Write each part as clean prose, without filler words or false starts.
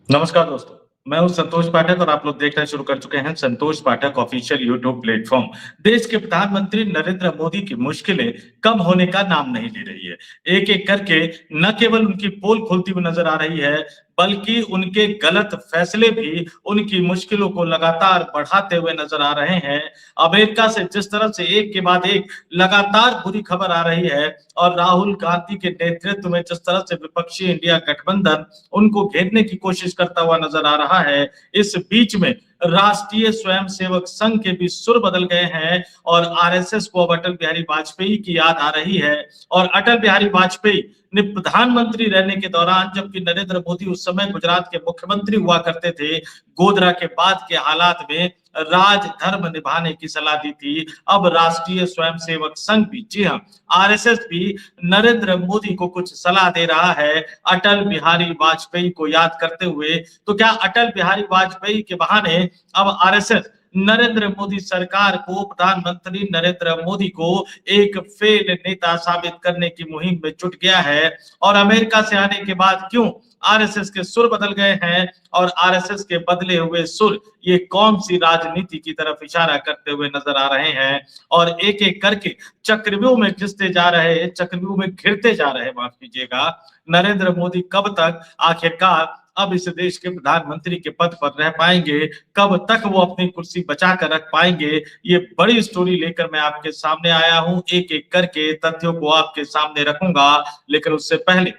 नमस्कार दोस्तों, मैं हूं संतोष पाठक और आप लोग देखना शुरू कर चुके हैं संतोष पाठक ऑफिशियल यूट्यूब प्लेटफॉर्म। देश के प्रधानमंत्री नरेंद्र मोदी की मुश्किलें कम होने का नाम नहीं ले रही है। एक-एक करके न केवल उनकी पोल खुलती हुई नजर आ रही है, बल्कि उनके गलत फैसले भी उनकी मुश्किलों को लगातार बढ़ाते हुए नजर आ रहे हैं। अमेरिका से जिस तरह से एक के बाद एक लगातार बुरी खबर आ रही है और राहुल गांधी के नेतृत्व में जिस तरह से विपक्षी इंडिया गठबंधन उनको घेरने की कोशिश करता हुआ नजर आ रहा है। इस बीच में राष्ट्रीय स्वयंसेवक संघ के भी सुर बदल गए हैं और आरएसएस को अब अटल बिहारी वाजपेयी की याद आ रही है। और अटल बिहारी वाजपेयी ने प्रधानमंत्री रहने के दौरान, जबकि नरेंद्र मोदी उस समय गुजरात के मुख्यमंत्री हुआ करते थे, गोधरा के बाद के हालात में राजधर्म निभाने की सलाह दी थी। अब राष्ट्रीय स्वयंसेवक संघ भी, जी हाँ, आरएसएस भी नरेंद्र मोदी को कुछ सलाह दे रहा है अटल बिहारी वाजपेयी को याद करते हुए। तो क्या अटल बिहारी वाजपेयी के बहाने अब आरएसएस नरेंद्र मोदी सरकार को, प्रधानमंत्री नरेंद्र मोदी को एक फेल नेता साबित करने की मुहिम में जुट गया है? और अमेरिका से आने के बाद क्यों आरएसएस के सुर बदल गए हैं और आरएसएस के बदले हुए सुर ये कौन सी राजनीति की तरफ इशारा करते हुए नजर आ रहे हैं? और एक एक करके चक्रव्यूह में घिसते जा रहे, चक्रव्यूह में घिरते जा रहे, माफ कीजिएगा, नरेंद्र मोदी कब तक आखिरकार अब इस देश के प्रधानमंत्री के पद पर रह पाएंगे? कब तक वो अपनी कुर्सी बचा कर रख पाएंगे? ये बड़ी स्टोरी लेकर मैं आपके सामने आया हूं। एक एक करके तथ्यों को आपके सामने रखूंगा, लेकिन उससे पहले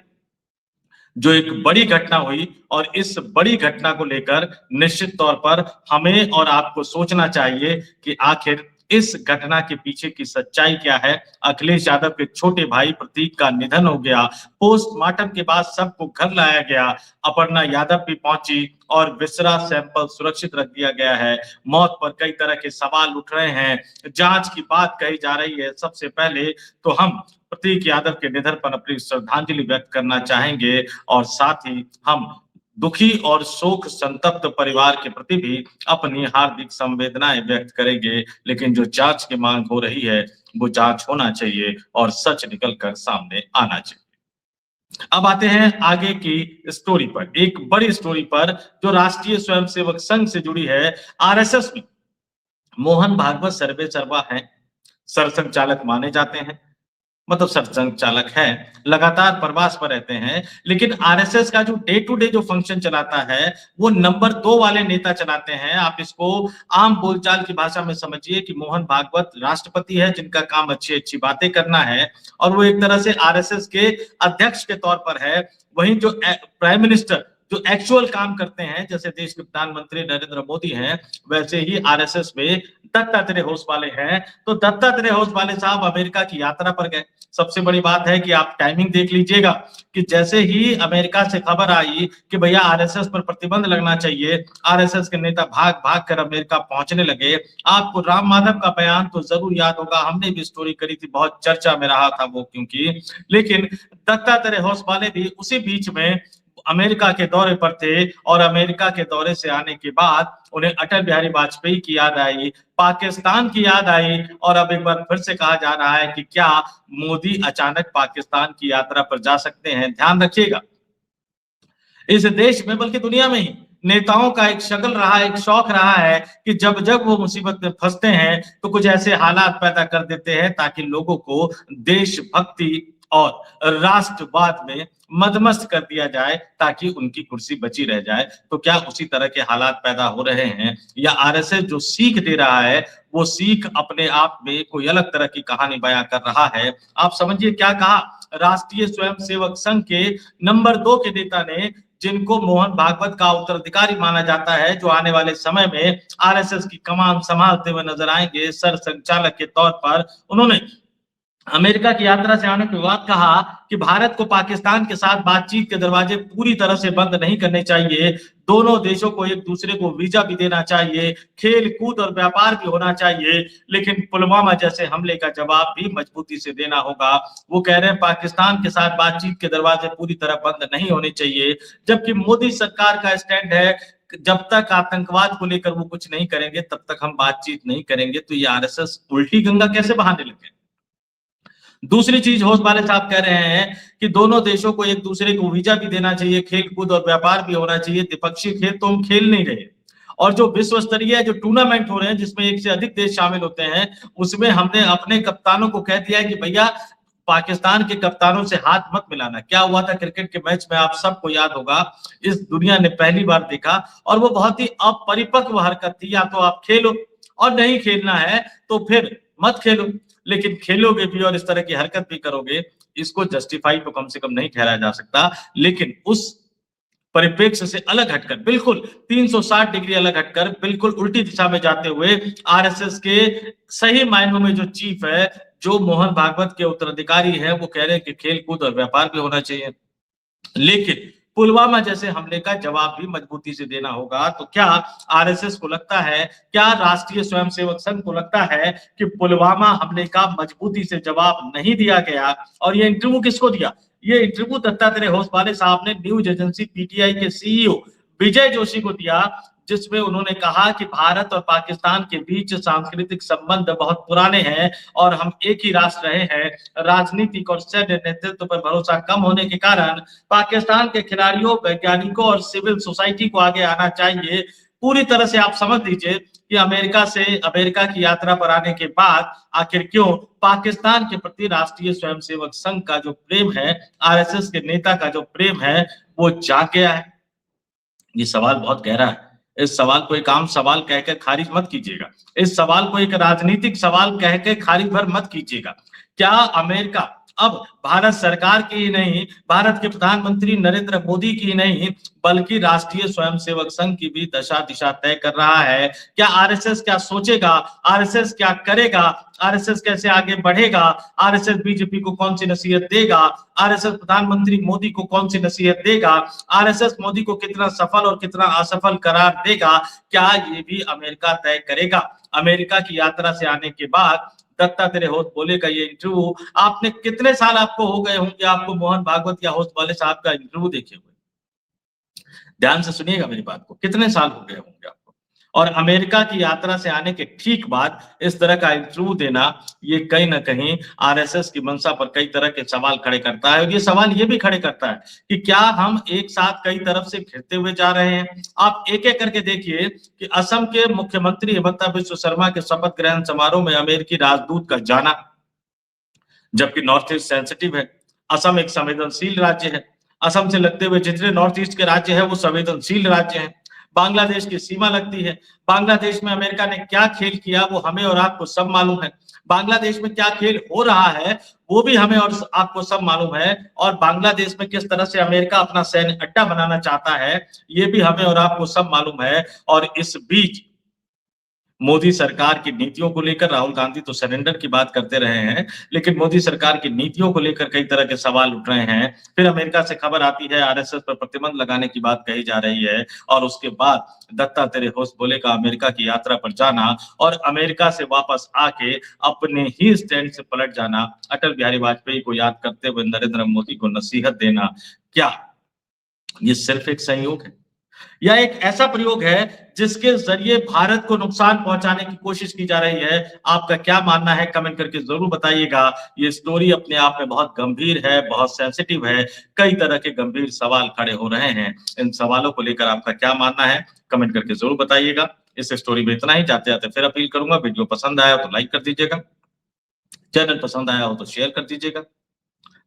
जो एक बड़ी घटना हुई और इस बड़ी घटना को लेकर निश्चित तौर पर हमें और आपको सोचना चाहिए कि आखिर इस घटना के पीछे की सच्चाई क्या है। अखिलेश यादव के छोटे भाई प्रतीक का निधन हो गया। पोस्टमार्टम के बाद सबको घर लाया गया। अपर्णा यादव भी पहुंची और विसरा सैंपल सुरक्षित रख दिया गया है। मौत पर कई तरह के सवाल उठ रहे हैं, जांच की बात कही जा रही है। सबसे पहले तो हम प्रतीक यादव के निधन पर अपनी श्रद्धांजलि व्यक्त करना चाहेंगे और साथ ही हम दुखी और शोक संतप्त परिवार के प्रति भी अपनी हार्दिक संवेदनाएं व्यक्त करेंगे। लेकिन जो जांच की मांग हो रही है वो जांच होना चाहिए और सच निकल कर सामने आना चाहिए। अब आते हैं आगे की स्टोरी पर, एक बड़ी स्टोरी पर जो राष्ट्रीय स्वयंसेवक संघ से जुड़ी है। आरएसएस में मोहन भागवत सर्वे सर्वा है, सरसंघचालक माने जाते हैं, मतलब सरसंघचालक है, लगातार प्रवास पर रहते हैं। लेकिन आरएसएस का जो डे टू डे जो फंक्शन चलाता है वो नंबर 2 वाले नेता चलाते हैं। आप इसको आम बोलचाल की भाषा में समझिए कि मोहन भागवत राष्ट्रपति है जिनका काम अच्छी अच्छी बातें करना है और वो एक तरह से आरएसएस के अध्यक्ष के तौर पर है। वहीं जो प्राइम मिनिस्टर जो एक्चुअल काम करते हैं, जैसे देश के प्रधानमंत्री नरेंद्र मोदी हैं, वैसे ही आरएसएस में दत्तात्रेय होसवाले हैं। तो दत्तात्रेय होसवाले साहब अमेरिका की यात्रा पर गए। सबसे बड़ी बात है कि आप टाइमिंग देख लीजिएगा कि जैसे ही अमेरिका से खबर आई कि भैया आरएसएस पर प्रतिबंध लगना चाहिए, आरएसएस के नेता भाग भाग कर अमेरिका पहुंचने लगे। आपको राम माधव का बयान तो जरूर याद होगा, हमने भी स्टोरी करी थी, बहुत चर्चा में रहा था वो, क्योंकि लेकिन दत्तात्रेय होसवाले भी उसी बीच में अमेरिका के दौरे पर थे और अमेरिका के दौरे से आने के बाद उन्हें अटल बिहारी वाजपेयी की याद आई, पाकिस्तान की याद आई और अब एक बार फिर से कहा जा रहा है कि क्या मोदी अचानक पाकिस्तान की यात्रा पर जा सकते हैं। ध्यान रखिएगा, इस देश में बल्कि दुनिया में ही नेताओं का एक शगल रहा, एक शौक रहा है कि जब जब वो मुसीबत में फंसते हैं तो कुछ ऐसे हालात पैदा कर देते हैं ताकि लोगों को देशभक्ति और राष्ट्रवाद में मदमस्त कर दिया जाए ताकि उनकी कुर्सी बची रह जाए। तो क्या उसी तरह के हालात पैदा हो रहे हैं या आरएसएस जो सीख दे रहा है वो सीख अपने आप में कोई अलग तरह की कहानी बयां कर रहा है? आप समझिए क्या कहा राष्ट्रीय स्वयंसेवक संघ के नंबर 2 के नेता ने, जिनको मोहन भागवत का उत्तराधिकारी माना जाता है, जो आने वाले समय में आरएसएस की कमान संभालते हुए नजर आएंगे सर संचालक के तौर पर। उन्होंने अमेरिका की यात्रा से आने के बाद कहा कि भारत को पाकिस्तान के साथ बातचीत के दरवाजे पूरी तरह से बंद नहीं करने चाहिए, दोनों देशों को एक दूसरे को वीजा भी देना चाहिए, खेल कूद और व्यापार भी होना चाहिए, लेकिन पुलवामा जैसे हमले का जवाब भी मजबूती से देना होगा। वो कह रहे हैं पाकिस्तान के साथ बातचीत के दरवाजे पूरी तरह बंद नहीं होने चाहिए, जबकि मोदी सरकार का स्टैंड है जब तक आतंकवाद को लेकर वो कुछ नहीं करेंगे तब तक हम बातचीत नहीं करेंगे। तो ये आरएसएस उल्टी गंगा कैसे बहाने लगे? दूसरी चीज होस्ट वाले साहब कह रहे हैं कि दोनों देशों को एक दूसरे को वीजा भी देना चाहिए, खेल कूद और व्यापार भी होना चाहिए। द्विपक्षीय खेल तो हम खेल नहीं रहे, और जो विश्व स्तरीय जो टूर्नामेंट हो रहे हैं जिसमें एक से अधिक देश शामिल होते हैं, उसमें हमने अपने कप्तानों को कह दिया है कि भैया पाकिस्तान के कप्तानों से हाथ मत मिलाना। क्या हुआ था क्रिकेट के मैच में, आप सबको याद होगा, इस दुनिया ने पहली बार देखा, और वो बहुत ही अपरिपक्व हरकत थी। या तो आप खेलो, और नहीं खेलना है तो फिर मत खेलो, लेकिन खेलोगे भी और इस तरह की हरकत भी करोगे, इसको जस्टिफाई तो कम से कम नहीं ठहराया जा सकता। लेकिन उस परिप्रेक्ष्य से अलग हटकर, बिल्कुल 360 डिग्री अलग हटकर, बिल्कुल उल्टी दिशा में जाते हुए, आरएसएस के सही मायनों में जो चीफ है, जो मोहन भागवत के उत्तराधिकारी है, वो कह रहे हैं कि खेल कूद और व्यापार भी होना चाहिए। लेकिन पुलवामा जैसे हमले का जवाब भी मजबूती से देना होगा। तो क्या आरएसएस को लगता है, क्या राष्ट्रीय स्वयंसेवक संघ को लगता है कि पुलवामा हमले का मजबूती से जवाब नहीं दिया गया? और ये इंटरव्यू किसको दिया? ये इंटरव्यू दत्तात्रेय होसवाले साहब ने न्यूज एजेंसी पीटीआई के सीईओ विजय जोशी को दिया, जिसमें उन्होंने कहा कि भारत और पाकिस्तान के बीच सांस्कृतिक संबंध बहुत पुराने हैं और हम एक ही राष्ट्र रहे हैं। राजनीतिक और सैन्य नेतृत्व पर भरोसा कम होने के कारण पाकिस्तान के खिलाड़ियों, वैज्ञानिकों और सिविल सोसाइटी को आगे आना चाहिए। पूरी तरह से आप समझ लीजिए कि अमेरिका की यात्रा पर आने के बाद आखिर क्यों पाकिस्तान के प्रति राष्ट्रीय स्वयंसेवक संघ का जो प्रेम है, आरएसएस के नेता का जो प्रेम है, वो जाग गया है। ये सवाल बहुत गहरा है। इस सवाल को एक आम सवाल कहकर खारिज मत कीजिएगा। इस सवाल को एक राजनीतिक सवाल कह के खारिज भर मत कीजिएगा। क्या अमेरिका अब भारत सरकार की ही नहीं, भारत के प्रधानमंत्री नरेंद्र मोदी की ही नहीं, बल्कि राष्ट्रीय स्वयंसेवक संघ की भी दशा दिशा तय कर रहा है? क्या आरएसएस क्या सोचेगा, आरएसएस क्या करेगा, आरएसएस कैसे आगे बढ़ेगा, आरएसएस बीजेपी को कौन सी नसीहत देगा, आरएसएस प्रधानमंत्री मोदी को कौन सी नसीहत देगा, आरएसएस मोदी को कितना सफल और कितना असफल करार देगा, क्या ये भी अमेरिका तय करेगा? अमेरिका की यात्रा से आने के बाद दत्तात्रेय होसबोले का ये इंटरव्यू, आपने कितने साल आपको हो गए होंगे आपको मोहन भागवत या होसबोले साहब का इंटरव्यू देखे हुए? ध्यान से सुनिएगा मेरी बात को, कितने साल हो गए होंगे आपको? और अमेरिका की यात्रा से आने के ठीक बाद इस तरह का इंटरव्यू देना, ये कहीं ना कहीं आरएसएस की मंशा पर कई तरह के सवाल खड़े करता है। और ये सवाल ये भी खड़े करता है कि क्या हम एक साथ कई तरफ से घिरते हुए जा रहे हैं? आप एक एक करके देखिए कि असम के मुख्यमंत्री हिमंता बिश्व शर्मा के शपथ ग्रहण समारोह में अमेरिकी राजदूत का जाना, जबकि नॉर्थ ईस्ट सेंसिटिव है। असम एक संवेदनशील राज्य है। असम से लगते हुए जितने नॉर्थ ईस्ट के राज्य हैं वो संवेदनशील राज्य हैं। बांग्लादेश की सीमा लगती है। बांग्लादेश में अमेरिका ने क्या खेल किया वो हमें और आपको सब मालूम है। बांग्लादेश में क्या खेल हो रहा है वो भी हमें और आपको सब मालूम है। और बांग्लादेश में किस तरह से अमेरिका अपना सैन्य अड्डा बनाना चाहता है ये भी हमें और आपको सब मालूम है। और इस बीच मोदी सरकार की नीतियों को लेकर राहुल गांधी तो सरेंडर की बात करते रहे हैं, लेकिन मोदी सरकार की नीतियों को लेकर कई तरह के सवाल उठ रहे हैं। फिर अमेरिका से खबर आती है आरएसएस पर प्रतिबंध लगाने की बात कही जा रही है, और उसके बाद दत्तात्रेय होसबोले का अमेरिका की यात्रा पर जाना और अमेरिका से वापस आके अपने ही स्टैंड से पलट जाना, अटल बिहारी वाजपेयी को याद करते हुए नरेंद्र मोदी को नसीहत देना, क्या ये सिर्फ एक संयोग है या एक ऐसा प्रयोग है जिसके जरिए भारत को नुकसान पहुंचाने की कोशिश की जा रही है? आपका क्या मानना है कमेंट करके जरूर बताइएगा। ये स्टोरी अपने आप में बहुत गंभीर है, बहुत सेंसिटिव है, कई तरह के गंभीर सवाल खड़े हो रहे हैं। इन सवालों को लेकर आपका क्या मानना है कमेंट करके जरूर बताइएगा। इस स्टोरी में इतना ही। जाते जाते फिर अपील करूंगा, वीडियो पसंद आया तो लाइक कर दीजिएगा, चैनल पसंद आया हो तो शेयर कर दीजिएगा,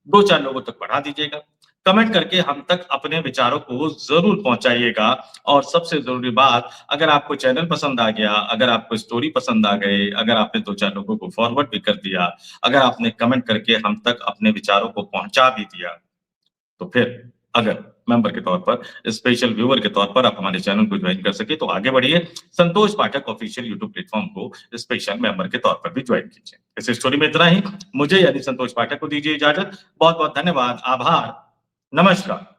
2-4 लोगों तक बढ़ा दीजिएगा, कमेंट करके हम तक अपने विचारों को जरूर पहुंचाइएगा। और सबसे जरूरी बात, अगर आपको चैनल पसंद आ गया, अगर आपको स्टोरी पसंद आ गई, अगर आपने 2-4 लोगों को फॉरवर्ड भी कर दिया, अगर आपने कमेंट करके हम तक अपने विचारों को पहुंचा भी दिया, तो फिर अगर मेंबर के तौर पर, स्पेशल व्यूअर के तौर पर आप हमारे चैनल को ज्वाइन कर सके तो आगे बढ़िए। संतोष पाठक ऑफिशियल यूट्यूब प्लेटफॉर्म को स्पेशल मेंबर के तौर पर भी ज्वाइन कीजिए। इस स्टोरी में इतना ही। मुझे यानी संतोष पाठक को दीजिए इजाजत। बहुत बहुत धन्यवाद, आभार, नमस्कार।